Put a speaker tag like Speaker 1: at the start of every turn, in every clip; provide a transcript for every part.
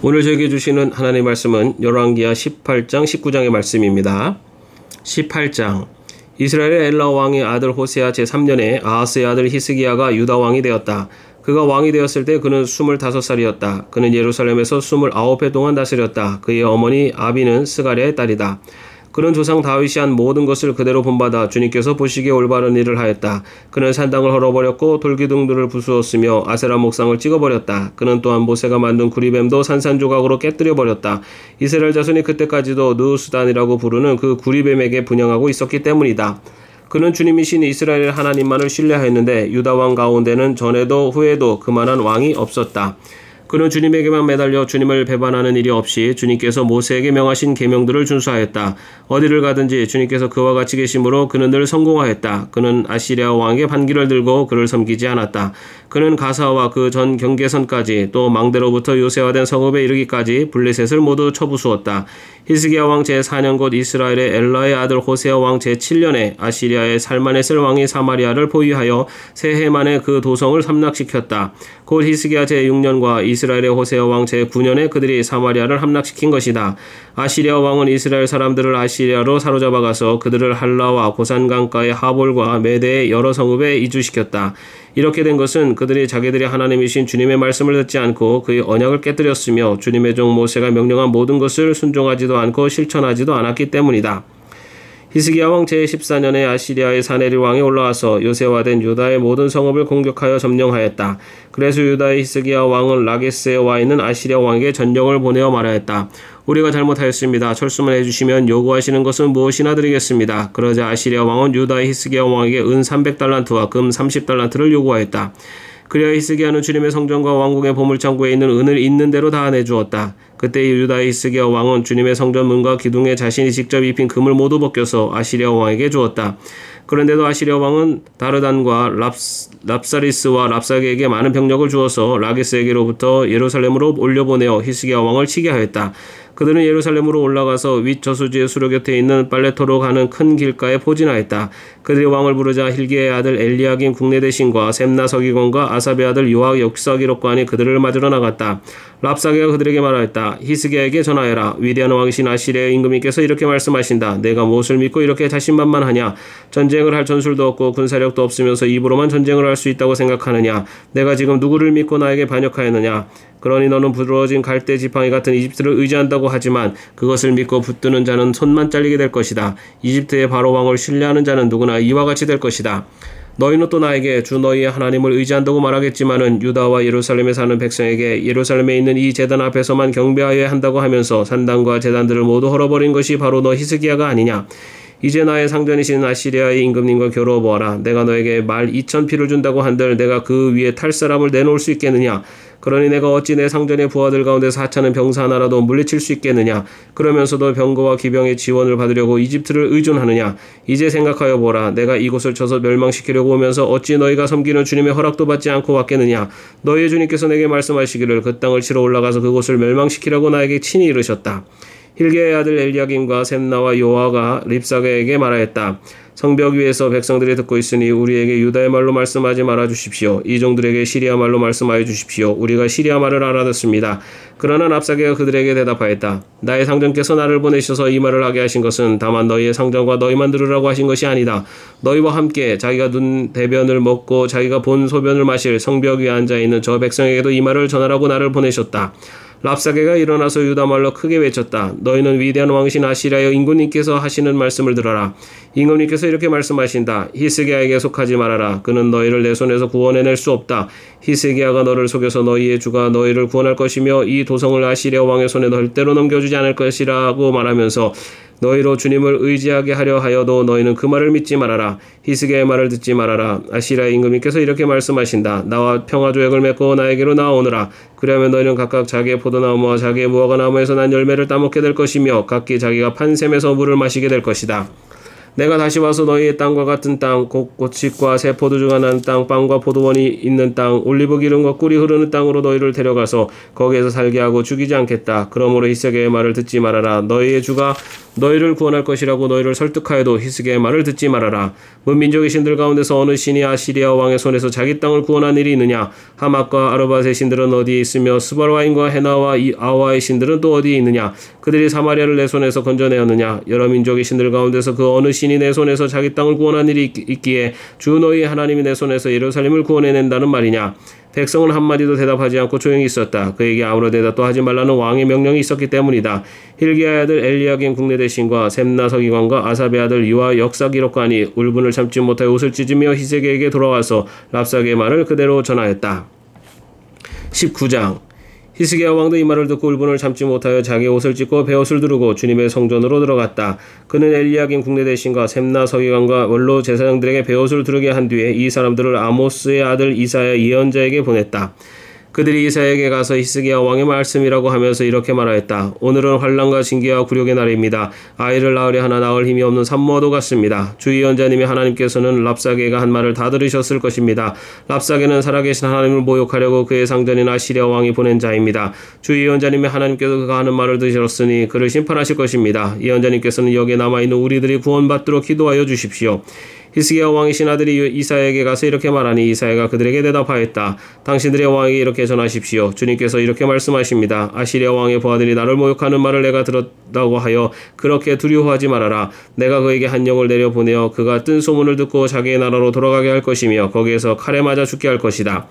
Speaker 1: 오늘 저에게 주시는 하나님의 말씀은 열왕기하 18장 19장의 말씀입니다. 18장 이스라엘의 엘라 왕의 아들 호세아 제3년에 아하스의 아들 히스기야가 유다 왕이 되었다. 그가 왕이 되었을 때 그는 25살이었다. 그는 예루살렘에서 29해 동안 다스렸다. 그의 어머니 아비는 스가랴의 딸이다. 그는 조상 다윗이 한 모든 것을 그대로 본받아 주님께서 보시기에 올바른 일을 하였다. 그는 산당을 헐어버렸고 돌기둥들을 부수었으며 아세라 목상을 찍어버렸다. 그는 또한 모세가 만든 구리뱀도 산산조각으로 깨뜨려버렸다. 이스라엘 자손이 그때까지도 느우스단이라고 부르는 그 구리뱀에게 분향하고 있었기 때문이다. 그는 주님이신 이스라엘 하나님만을 신뢰하였는데 유다 왕 가운데는 전에도 후에도 그만한 왕이 없었다. 그는 주님에게만 매달려 주님을 배반하는 일이 없이 주님께서 모세에게 명하신 계명들을 준수하였다. 어디를 가든지 주님께서 그와 같이 계심으로 그는 늘 성공하였다. 그는 아시리아 왕의 반기를 들고 그를 섬기지 않았다. 그는 가사와 그 전 경계선까지 또 망대로부터 요새화된 성읍에 이르기까지 블레셋을 모두 쳐부수었다. 히스기야 왕 제4년 곧 이스라엘의 엘라의 아들 호세아 왕 제7년에 아시리아의 살마네셀 왕이 사마리아를 포위하여 새해 만에 그 도성을 함락시켰다. 곧 히스기야 제6년과 이스라엘의 호세아 왕 제9년에 그들이 사마리아를 함락시킨 것이다. 아시리아 왕은 이스라엘 사람들을 아시리아로 사로잡아가서 그들을 할라와 고산강가의 하볼과 메대의 여러 성읍에 이주시켰다. 이렇게 된 것은 그들이 자기들이 하나님이신 주님의 말씀을 듣지 않고 그의 언약을 깨뜨렸으며 주님의 종 모세가 명령한 모든 것을 순종하지도 않고 실천하지도 않았기 때문이다. 히스기야 왕 제14년에 아시리아의 사네립 왕이 올라와서 요새화된 유다의 모든 성읍을 공격하여 점령하였다. 그래서 유다의 히스기야 왕은 라게스에 와 있는 아시리아 왕에게 전령을 보내어 말하였다. 우리가 잘못하였습니다. 철수만 해주시면 요구하시는 것은 무엇이나 드리겠습니다. 그러자 아시리아 왕은 유다의 히스기야 왕에게 은 300달란트와 금 30달란트를 요구하였다. 그리하여 히스기야는 주님의 성전과 왕궁의 보물창고에 있는 은을 있는 대로 다 내주었다. 그때 유다의 히스기야 왕은 주님의 성전 문과 기둥에 자신이 직접 입힌 금을 모두 벗겨서 아시리아 왕에게 주었다. 그런데도 아시리아 왕은 다르단과 랍사리스와 랍사게에게 많은 병력을 주어서 라게스에게로부터 예루살렘으로 올려보내어 히스기야 왕을 치게 하였다. 그들은 예루살렘으로 올라가서 윗 저수지의 수로 곁에 있는 빨레토로 가는 큰 길가에 포진하였다. 그들이 왕을 부르자 hil기야의 아들 엘리야김 국내대신과 셈나 서기관과 아삽의 아들 요악 역사기록관이 그들을 맞으러 나갔다. 랍사게가 그들에게 말하였다. 히스기야에게 전하여라. 위대한 왕이신 아시리아의 임금님께서 이렇게 말씀하신다. 내가 무엇을 믿고 이렇게 자신만만하냐? 전쟁을 할 전술도 없고 군사력도 없으면서 입으로만 전쟁을 할 수 있다고 생각하느냐? 내가 지금 누구를 믿고 나에게 반역하였느냐? 그러니 너는 부러워진 갈대 지팡이 같은 이집트를 의지한다고 하지만 그것을 믿고 붙드는 자는 손만 잘리게 될 것이다. 이집트의 바로 왕을 신뢰하는 자는 누구나 이와 같이 될 것이다. 너희는 또 나에게 주 너희의 하나님을 의지한다고 말하겠지만은 유다와 예루살렘에 사는 백성에게 예루살렘에 있는 이 제단 앞에서만 경배하여야 한다고 하면서 산당과 제단들을 모두 헐어버린 것이 바로 너 히스기야가 아니냐? 이제 나의 상전이신 아시리아의 임금님과 겨루어 보아라. 내가 너에게 말 2,000피를 준다고 한들 내가 그 위에 탈 사람을 내놓을 수 있겠느냐? 그러니 내가 어찌 내 상전의 부하들 가운데서 하찮은 병사 하나라도 물리칠 수 있겠느냐? 그러면서도 병거와 기병의 지원을 받으려고 이집트를 의존하느냐? 이제 생각하여 보라. 내가 이곳을 쳐서 멸망시키려고 오면서 어찌 너희가 섬기는 주님의 허락도 받지 않고 왔겠느냐? 너희의 주님께서 내게 말씀하시기를 그 땅을 치러 올라가서 그곳을 멸망시키려고 나에게 친히 이르셨다. hil기야의 아들 엘리야김과 셈나와 요아가 립사게에게 말하였다. 성벽 위에서 백성들이 듣고 있으니 우리에게 유다의 말로 말씀하지 말아 주십시오. 이 종들에게 시리아 말로 말씀하여 주십시오. 우리가 시리아 말을 알아듣습니다. 그러나 랍사게가 그들에게 대답하였다. 나의 상전께서 나를 보내셔서 이 말을 하게 하신 것은 다만 너희의 상전과 너희만 들으라고 하신 것이 아니다. 너희와 함께 자기가 눈 대변을 먹고 자기가 본 소변을 마실 성벽 위에 앉아있는 저 백성에게도 이 말을 전하라고 나를 보내셨다. 랍사게가 일어나서 유다말로 크게 외쳤다. 너희는 위대한 왕이신 아시리아의 임금님께서 하시는 말씀을 들어라. 임금님께서 이렇게 말씀하신다. 히스기야에게 속하지 말아라. 그는 너희를 내 손에서 구원해낼 수 없다. 히스기야가 너를 속여서 너희의 주가 너희를 구원할 것이며 이 도성을 아시리아 왕의 손에 절대로 넘겨주지 않을 것이라고 말하면서 너희로 주님을 의지하게 하려 하여도 너희는 그 말을 믿지 말아라. 히스기야의 말을 듣지 말아라. 아시리아의 임금님께서 이렇게 말씀하신다. 나와 평화조약을 맺고 나에게로 나오느라. 그러면 너희는 각각 자기의 포도나무와 자기의 무화과 나무에서 난 열매를 따먹게 될 것이며 각기 자기가 판 샘에서 물을 마시게 될 것이다. 내가 다시 와서 너희의 땅과 같은 땅, 곡식과 새 포도주가 나는 땅, 빵과 포도원이 있는 땅, 올리브 기름과 꿀이 흐르는 땅으로 너희를 데려가서 거기에서 살게 하고 죽이지 않겠다. 그러므로 히스기야의 말을 듣지 말아라. 너희의 주가 너희를 구원할 것이라고 너희를 설득하여도 히스기야의 말을 듣지 말아라. 문민족의 신들 가운데서 어느 신이 아시리아 왕의 손에서 자기 땅을 구원한 일이 있느냐? 하맛과 아르밧의 신들은 어디에 있으며 스발와임과 헤나와 아와의 신들은 또 어디에 있느냐? 그들이 사마리아를 내 손에서 건져내었느냐? 여러 민족의 신들 가운데서 그 어느 신이 내 손에서 자기 땅을 구원한 일이 있기에 주 너희 하나님이 내 손에서 예루살렘을 구원해낸다는 말이냐? 백성은 한마디도 대답하지 않고 조용히 있었다. 그에게 아무런 대답도 하지 말라는 왕의 명령이 있었기 때문이다. hil기야의 아들 엘리야긴 국내대신과 셈나 서기관과 아삽의 아들 유아 역사기록관이 울분을 참지 못하여 옷을 찢으며 히스기야에게 돌아와서 랍사게의 말을 그대로 전하였다. 19장 히스기야 왕도 이 말을 듣고 울분을 참지 못하여 자기 옷을 찢고 베옷을 두르고 주님의 성전으로 들어갔다. 그는 엘리야긴 국내대신과 셈나 서기관과 원로 제사장들에게 베옷을 두르게 한 뒤에 이 사람들을 아모스의 아들 이사야 예언자에게 보냈다. 그들이 이사야에게 가서 히스기야 왕의 말씀이라고 하면서 이렇게 말하였다. 오늘은 환난과 징계와 굴욕의 날입니다. 아이를 낳으려 하나 낳을 힘이 없는 산모와도 같습니다. 주 예언자님이 하나님께서는 랍사게가 한 말을 다 들으셨을 것입니다. 랍사게는 살아계신 하나님을 모욕하려고 그의 상전인 아시리아 왕이 보낸 자입니다. 주 예언자님이 하나님께서 그가 하는 말을 들으셨으니 그를 심판하실 것입니다. 예언자님께서는 여기에 남아있는 우리들이 구원받도록 기도하여 주십시오. 히스기야 왕의 신하들이 이사야에게 가서 이렇게 말하니 이사야가 그들에게 대답하였다. 당신들의 왕에게 이렇게 전하십시오. 주님께서 이렇게 말씀하십니다. 아시리아 왕의 부하들이 나를 모욕하는 말을 내가 들었다고 하여 그렇게 두려워하지 말아라. 내가 그에게 한 영을 내려보내어 그가 뜬 소문을 듣고 자기의 나라로 돌아가게 할 것이며 거기에서 칼에 맞아 죽게 할 것이다.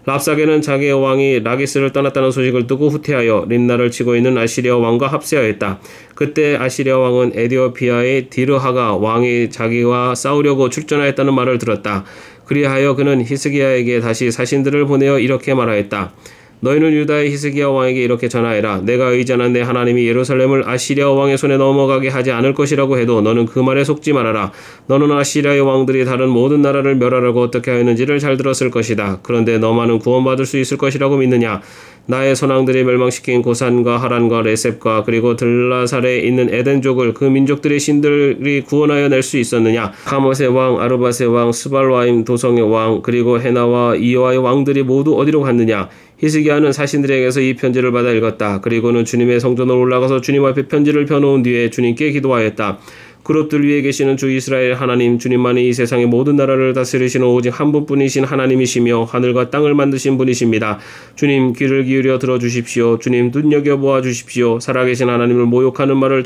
Speaker 1: 랍사게는 자기의 왕이 라기스를 떠났다는 소식을 듣고 후퇴하여 림나를 치고 있는 아시리아 왕과 합세하였다. 그때 아시리아 왕은 에디오피아의 디르하가 왕이 자기와 싸우려고 출전하였다는 말을 들었다. 그리하여 그는 히스기야에게 다시 사신들을 보내어 이렇게 말하였다. 너희는 유다의 히스기야 왕에게 이렇게 전하여라. 내가 의지하는 내 하나님이 예루살렘을 아시리아 왕의 손에 넘어가게 하지 않을 것이라고 해도 너는 그 말에 속지 말아라. 너는 아시리아의 왕들이 다른 모든 나라를 멸하라고 어떻게 하였는지를 잘 들었을 것이다. 그런데 너만은 구원받을 수 있을 것이라고 믿느냐? 나의 선왕들이 멸망시킨 고산과 하란과 레셉과 그리고 들라살에 있는 에덴족을 그 민족들의 신들이 구원하여 낼 수 있었느냐? 하못의 왕, 아르밧의 왕, 스발와임 도성의 왕, 그리고 헤나와 이와의 왕들이 모두 어디로 갔느냐? 히스기야는 사신들에게서 이 편지를 받아 읽었다. 그리고는 주님의 성전으로 올라가서 주님 앞에 편지를 펴놓은 뒤에 주님께 기도하였다. 그룹들 위에 계시는 주 이스라엘 하나님, 주님만이 이 세상의 모든 나라를 다스리시는 오직 한 분뿐이신 하나님이시며 하늘과 땅을 만드신 분이십니다. 주님 귀를 기울여 들어주십시오. 주님 눈여겨보아 주십시오. 살아계신 하나님을 모욕하는 말을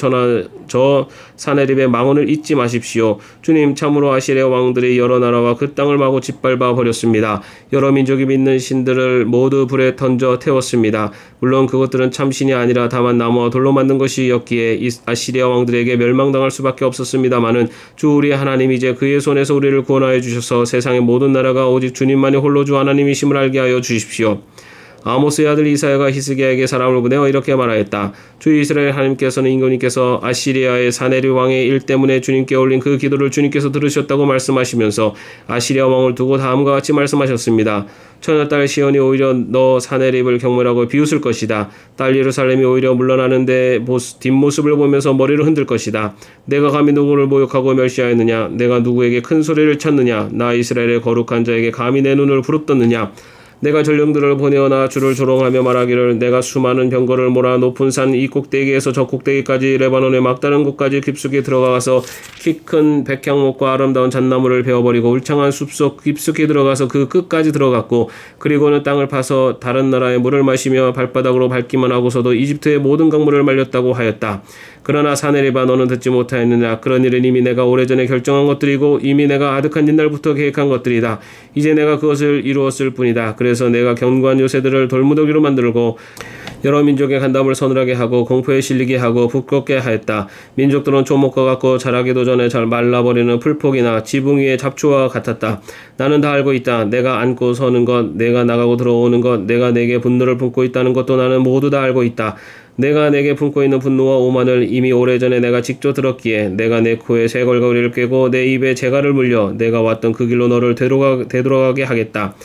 Speaker 1: 저 사내립의 망언을 잊지 마십시오. 주님 참으로 아시리아 왕들이 여러 나라와 그 땅을 마구 짓밟아 버렸습니다. 여러 민족이 믿는 신들을 모두 불에 던져 태웠습니다. 물론 그것들은 참신이 아니라 다만 나무와 돌로 만든 것이었기에 아시리아 왕들에게 멸망당할 수밖에 없었습니다마는 주 우리의 하나님이 이제 그의 손에서 우리를 구원하여 주셔서 세상의 모든 나라가 오직 주님만이 홀로 주 하나님이심을 알게 하여 주십시오. 아모스의 아들 이사야가 히스기야에게 사람을 보내어 이렇게 말하였다. 주 이스라엘 하나님께서는 임금님께서 아시리아의 사네립 왕의 일 때문에 주님께 올린 그 기도를 주님께서 들으셨다고 말씀하시면서 아시리아 왕을 두고 다음과 같이 말씀하셨습니다. 처녀딸 시온이 오히려 너 사네립을 경멸하고 비웃을 것이다. 딸 예루살렘이 오히려 물러나는데 뒷모습을 보면서 머리를 흔들 것이다. 내가 감히 누구를 모욕하고 멸시하였느냐? 내가 누구에게 큰 소리를 쳤느냐? 나 이스라엘의 거룩한 자에게 감히 내 눈을 부릅떴느냐? 내가 전령들을 보내어나 주를 조롱하며 말하기를 내가 수많은 병거를 몰아 높은 산 이 꼭대기에서 저 꼭대기까지 레바논의 막다른 곳까지 깊숙이 들어가서 키 큰 백향목과 아름다운 잣나무를 베어버리고 울창한 숲속 깊숙이 들어가서 그 끝까지 들어갔고 그리고는 땅을 파서 다른 나라의 물을 마시며 발바닥으로 밟기만 하고서도 이집트의 모든 강물을 말렸다고 하였다. 그러나 사네립아 너는 듣지 못하였느냐? 그런 일은 이미 내가 오래전에 결정한 것들이고 이미 내가 아득한 옛날부터 계획한 것들이다. 이제 내가 그것을 이루었을 뿐이다. 그래서 내가 견고한 요새들을 돌무더기로 만들고 여러 민족의 간담을 서늘하게 하고 공포에 실리게 하고 부끄럽게 하였다. 민족들은 조목과 같고 자라기도 전에 잘 말라버리는 풀폭이나 지붕 위의 잡초와 같았다. 나는 다 알고 있다. 내가 앉고 서는 것, 내가 나가고 들어오는 것, 내가 내게 분노를 품고 있다는 것도 나는 모두 다 알고 있다. 내가 내게 품고 있는 분노와 오만을 이미 오래전에 내가 직접 들었기에 내가 내 코에 쇠걸거리를 꿰고 내 입에 재갈을 물려 내가 왔던 그 길로 너를 되돌아가게 하겠다.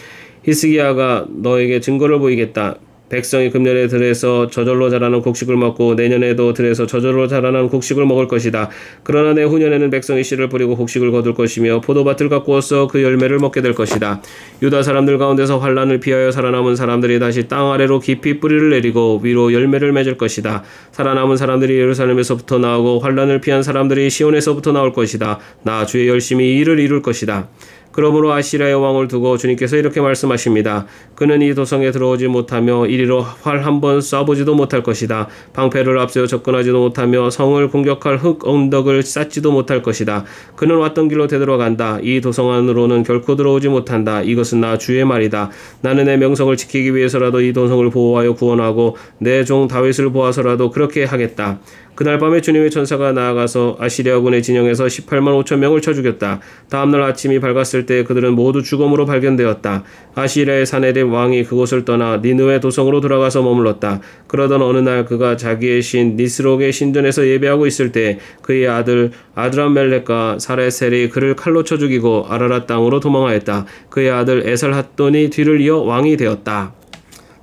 Speaker 1: 히스기야가 너에게 증거를 보이겠다. 백성이 금년에 들에서 저절로 자라는 곡식을 먹고 내년에도 들에서 저절로 자라는 곡식을 먹을 것이다. 그러나 내후년에는 백성이 씨를 뿌리고 곡식을 거둘 것이며 포도밭을 가꾸어서 그 열매를 먹게 될 것이다. 유다 사람들 가운데서 환난을 피하여 살아남은 사람들이 다시 땅 아래로 깊이 뿌리를 내리고 위로 열매를 맺을 것이다. 살아남은 사람들이 예루살렘에서부터 나오고 환난을 피한 사람들이 시온에서부터 나올 것이다. 나 주의 열심히 이를 이룰 것이다. 그러므로 아시리아의 왕을 두고 주님께서 이렇게 말씀하십니다. 그는 이 도성에 들어오지 못하며 이리로 활 한 번 쏴보지도 못할 것이다. 방패를 앞세워 접근하지도 못하며 성을 공격할 흙 언덕을 쌓지도 못할 것이다. 그는 왔던 길로 되돌아간다. 이 도성 안으로는 결코 들어오지 못한다. 이것은 나 주의 말이다. 나는 내 명성을 지키기 위해서라도 이 도성을 보호하여 구원하고 내 종 다윗을 보아서라도 그렇게 하겠다. 그날 밤에 주님의 천사가 나아가서 아시리아군의 진영에서 18만 5천 명을 쳐 죽였다. 다음날 아침이 밝았을 때 그들은 모두 죽음으로 발견되었다. 아시리아의 사네립 왕이 그곳을 떠나 니느웨 도성으로 돌아가서 머물렀다. 그러던 어느 날 그가 자기의 신 니스록의 신전에서 예배하고 있을 때 그의 아들 아드람멜렉과 사레셀이 그를 칼로 쳐 죽이고 아라랏 땅으로 도망하였다. 그의 아들 에살핫돈이 뒤를 이어 왕이 되었다.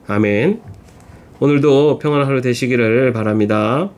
Speaker 1: 아멘. 오늘도 평안한 하루 되시기를 바랍니다.